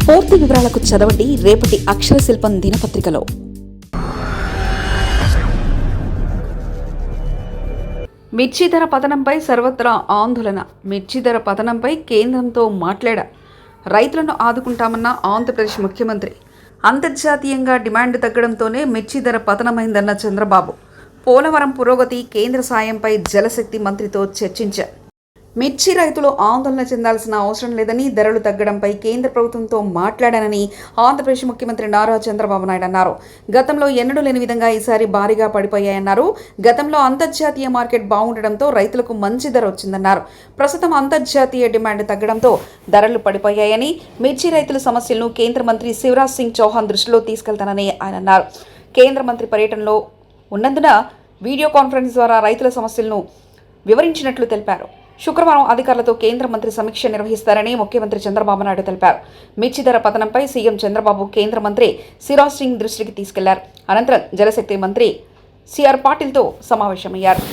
పూర్తి వివరాలకు చదవండి రేపటి అక్షర శిల్పం దినపత్రికలో. మిర్చి ధర పతనంపై సర్వత్రా ఆందోళన. మిర్చి ధర పతనంపై కేంద్రంతో రైతులను ఆదుకుంటామన్న ఆంధ్రప్రదేశ్ ముఖ్యమంత్రి. అంతర్జాతీయంగా డిమాండ్ తగ్గడంతోనే మిర్చి ధర పతనమైందన్న చంద్రబాబు. పోలవరం పురోగతి, కేంద్ర సాయంపై జలశక్తి మంత్రితో చర్చించారు. మిర్చి రైతులు ఆందోళన చెందాల్సిన అవసరం లేదని, ధరలు తగ్గడంపై కేంద్ర ప్రభుత్వంతో మాట్లాడానని ఆంధ్రప్రదేశ్ ముఖ్యమంత్రి నారా చంద్రబాబు నాయుడు అన్నారు. గతంలో ఎన్నడూ లేని విధంగా ఈసారి భారీగా పడిపోయాయన్నారు. గతంలో అంతర్జాతీయ మార్కెట్ బాగుండడంతో రైతులకు మంచి ధర వచ్చిందన్నారు. ప్రస్తుతం అంతర్జాతీయ డిమాండ్ తగ్గడంతో ధరలు పడిపోయాయని, మిర్చి రైతుల సమస్యలను కేంద్ర మంత్రి శివరాజ్ సింగ్ చౌహాన్ దృష్టిలో తీసుకెళ్తానని ఆయన అన్నారు. కేంద్ర మంత్రి పర్యటనలో ఉన్నందున వీడియో కాన్ఫరెన్స్ ద్వారా రైతుల సమస్యలను వివరించినట్లు తెలిపారు. శుక్రవారం అధికారులతో కేంద్ర మంత్రి సమీక్ష నిర్వహిస్తారని ముఖ్యమంత్రి చంద్రబాబు నాయుడు తెలిపారు. మిర్చి ధర పతనంపై సీఎం చంద్రబాబు కేంద్ర మంత్రి శివరాజ్ సింగ్ దృష్టికి తీసుకెళ్లారు. అనంతరం జలశక్తి మంత్రి సిఆర్ పాటిల్తో సమావేశమయ్యారు.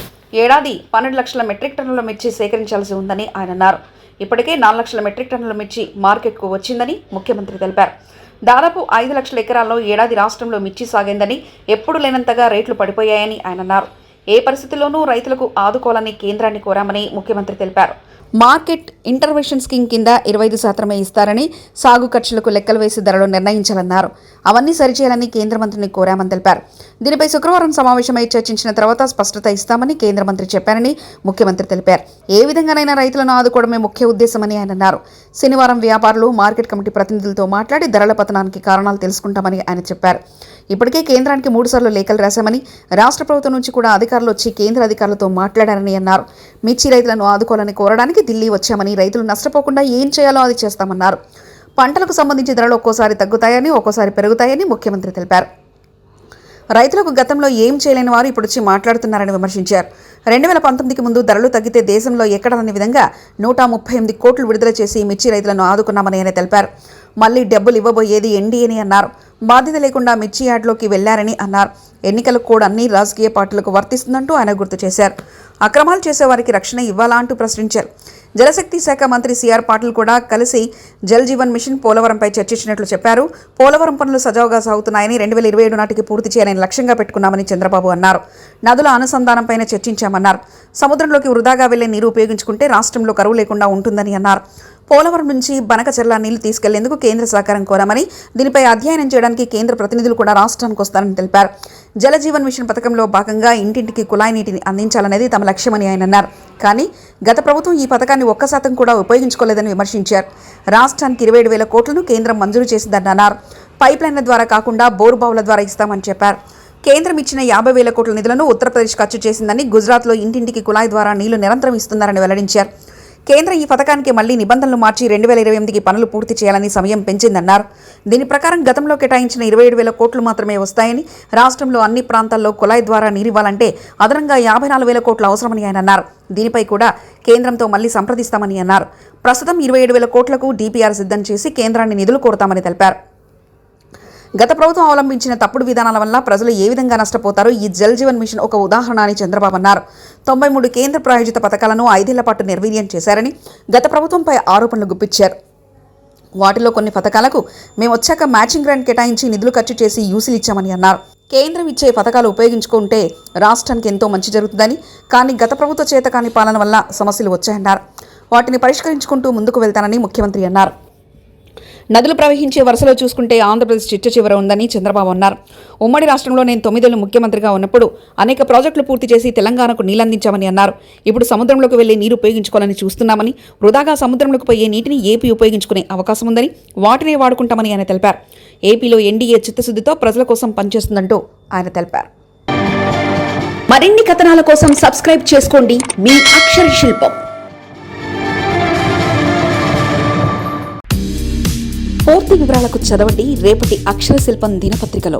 ఏడాది 12 లక్షల మెట్రిక్ టన్నుల మిర్చి సేకరించాల్సి ఉందని ఆయన అన్నారు. ఇప్పటికే 4 లక్షల మెట్రిక్ టన్నుల మిర్చి మార్కెట్కు వచ్చిందని ముఖ్యమంత్రి తెలిపారు. దాదాపు 5 లక్షల ఎకరాల్లో ఏడాది రాష్ట్రంలో మిర్చి సాగైందని, ఎప్పుడు లేనంతగా రేట్లు పడిపోయాయని ఆయన అన్నారు. ఏ పరిస్థితుల్లోనూ రైతులకు ఆదుకోవాలని కేంద్రాన్ని కోరామని ముఖ్యమంత్రి తెలిపారు. మార్కెట్ ఇంటర్వెన్షన్ స్కీమ్ కింద 25% ఇస్తారని, సాగు ఖర్చులకు లెక్కలు వేసి ధరలు నిర్ణయించాలన్నారు. అవన్నీ సరిచేయాలని కేంద్ర మంత్రిని కోరామని తెలిపారు. దీనిపై శుక్రవారం సమావేశమై చర్చించిన తర్వాత స్పష్టత ఇస్తామని కేంద్ర మంత్రి చెప్పారని ముఖ్యమంత్రి తెలిపారు. ఏ విధంగానైనా రైతులను ఆదుకోవడమే ముఖ్య ఉద్దేశమని ఆయన అన్నారు. శనివారం వ్యాపారులు, మార్కెట్ కమిటీ ప్రతినిధులతో మాట్లాడి ధరల పతనానికి కారణాలు తెలుసుకుంటామని ఆయన చెప్పారు. ఇప్పటికే కేంద్రానికి 3 సార్లు లేఖలు రాశామని, రాష్ట్ర ప్రభుత్వం నుంచి కూడా అధికారులు వచ్చి కేంద్ర అధికారులతో మాట్లాడారని అన్నారు. మిర్చి రైతులను ఆదుకోవాలని కోరడానికి ఢిల్లీ వచ్చామని, రైతులు నష్టపోకుండా ఏం చేయాలో అది చేస్తామన్నారు. పంటలకు సంబంధించి ధరలు ఒక్కోసారి తగ్గుతాయని, ఒక్కోసారి పెరుగుతాయని ముఖ్యమంత్రి తెలిపారు. రైతులకు గతంలో ఏం చేయలేని వారు ఇప్పుడు వచ్చి మాట్లాడుతున్నారని విమర్శించారు. 2019కి ముందు ధరలు తగ్గితే దేశంలో ఎక్కడని విధంగా 138 కోట్లు విడుదల చేసి మిర్చి రైతులను ఆదుకున్నామని ఆయన తెలిపారు. మళ్లీ డబ్బులు ఇవ్వబోయేది ఎన్డీఏని అన్నారు. బాధ్యత లేకుండా మిర్చి యార్డ్లోకి వెళ్లారని అన్నారు. ఎన్నికలకు కూడా అన్ని రాజకీయ పార్టీలకు వర్తిస్తుందంటూ ఆయన గుర్తు చేశారు. అక్రమాలు చేసేవారికి రక్షణ ఇవ్వాలా అంటూ ప్రశ్నించారు. జలశక్తి శాఖ మంత్రి సిఆర్ పాటిల్ కూడా కలిసి జల్ జీవన్ మిషన్ పోలవరంపై చర్చించినట్లు చెప్పారు. పోలవరం పనులు సజావుగా సాగుతున్నాయని, 2027 నాటికి పూర్తి చేయాలని లక్ష్యంగా పెట్టుకున్నామని చంద్రబాబు అన్నారు. నదుల అనుసంధానంపైన చర్చించామన్నారు. సముద్రంలోకి వృధాగా వెళ్లే నీరు ఉపయోగించుకుంటే రాష్ట్రంలో కరువు లేకుండా ఉంటుందని అన్నారు. పోలవరం నుంచి బనకచెర్ల నీళ్లు తీసుకెళ్లేందుకు కేంద్ర సహకారం కోరామని, దీనిపై అధ్యయనం చేయడానికి కేంద్ర ప్రతినిధులు కూడా రాష్ట్రానికి వస్తారని తెలిపారు. జల జీవన్ మిషన్ పథకంలో భాగంగా ఇంటింటికి కుళాయి నీటిని అందించాలనేది తమ లక్ష్యమని ఆయన అన్నారు. కానీ గత ప్రభుత్వం ఈ పథకాన్ని 1% కూడా ఉపయోగించుకోలేదని విమర్శించారు. రాష్ట్రానికి 27,000 కోట్లను కేంద్రం మంజూరు చేసిందని అన్నారు. పైప్ లైన్ల ద్వారా కాకుండా బోరుబావుల ద్వారా ఇస్తామని చెప్పారు. కేంద్రం ఇచ్చిన 50,000 కోట్ల నిధులను ఉత్తరప్రదేశ్ ఖర్చు చేసిందని, గుజరాత్లో ఇంటింటికి కుళాయి ద్వారా నీళ్లు నిరంతరం ఇస్తున్నారని వెల్లడించారు. కేంద్రం ఈ పథకానికి మళ్లీ నిబంధనలు మార్చి 2028కి పనులు పూర్తి చేయాలని సమయం పెంచిందన్నారు. దీని ప్రకారం గతంలో కేటాయించిన 27,000 కోట్లు మాత్రమే వస్తాయని, రాష్ట్రంలో అన్ని ప్రాంతాల్లో కుళాయి ద్వారా నీరివ్వాలంటే అదనంగా 54,000 కోట్లు అవసరమని ఆయన అన్నారు. దీనిపై కూడా కేంద్రంతో మళ్లీ సంప్రదిస్తామని అన్నారు. ప్రస్తుతం 27,000 కోట్లకు డీపీఆర్ సిద్ధం చేసి కేంద్రాన్ని నిధులు కోరుతామని తెలిపారు. గత ప్రభుత్వం అవలంబించిన తప్పుడు విధానాల వల్ల ప్రజలు ఏ విధంగా నష్టపోతారో ఈ జల్ జీవన్ మిషన్ ఒక ఉదాహరణ అని చంద్రబాబు అన్నారు. 93 కేంద్ర ప్రాయోజిత పథకాలను 5 ఏళ్ల పాటు నిర్వీర్యం చేశారని గత ప్రభుత్వంపై ఆరోపణలు గుప్పించారు. వాటిలో కొన్ని పథకాలకు మేము వచ్చాక మ్యాచింగ్ గ్రాంట్ కేటాయించి నిధులు ఖర్చు చేసి యూసీలు ఇచ్చామని అన్నారు. కేంద్రం ఇచ్చే పథకాలు ఉపయోగించుకుంటే రాష్ట్రానికి ఎంతో మంచి జరుగుతుందని, కానీ గత ప్రభుత్వ చేతకాని పాలన వల్ల సమస్యలు వచ్చాయన్నారు. వాటిని పరిష్కరించుకుంటూ ముందుకు వెళ్తానని ముఖ్యమంత్రి అన్నారు. నదులు ప్రవహించే వరుసలో చూసుకుంటే ఆంధ్రప్రదేశ్ చిట్ట ఉందని చంద్రబాబు అన్నారు. ఉమ్మడి రాష్ట్రంలో నేను 9 ఏళ్లు ముఖ్యమంత్రిగా ఉన్నప్పుడు అనేక ప్రాజెక్టులు పూర్తి చేసి తెలంగాణకు నీళ్లందించామని అన్నారు. ఇప్పుడు సముద్రంలోకి వెళ్లే నీరు ఉపయోగించుకోవాలని చూస్తున్నామని, వృధాగా సముద్రంలోకి పోయే నీటిని ఏపీ ఉపయోగించుకునే అవకాశం ఉందని, వాటినే వాడుకుంటామని ఆయన తెలిపారు. ఏపీలో ఎన్డీఏ చిత్తశుద్ధితో ప్రజల కోసం పనిచేస్తుందంటూ ఆయన తెలిపారు. మరిన్ని కథనాల కోసం సబ్స్క్రైబ్ చేసుకోండి మీ అక్షర శిల్పం. పూర్తి వివరాలకు చదవండి రేపటి అక్షర శిల్పం దినపత్రికలో.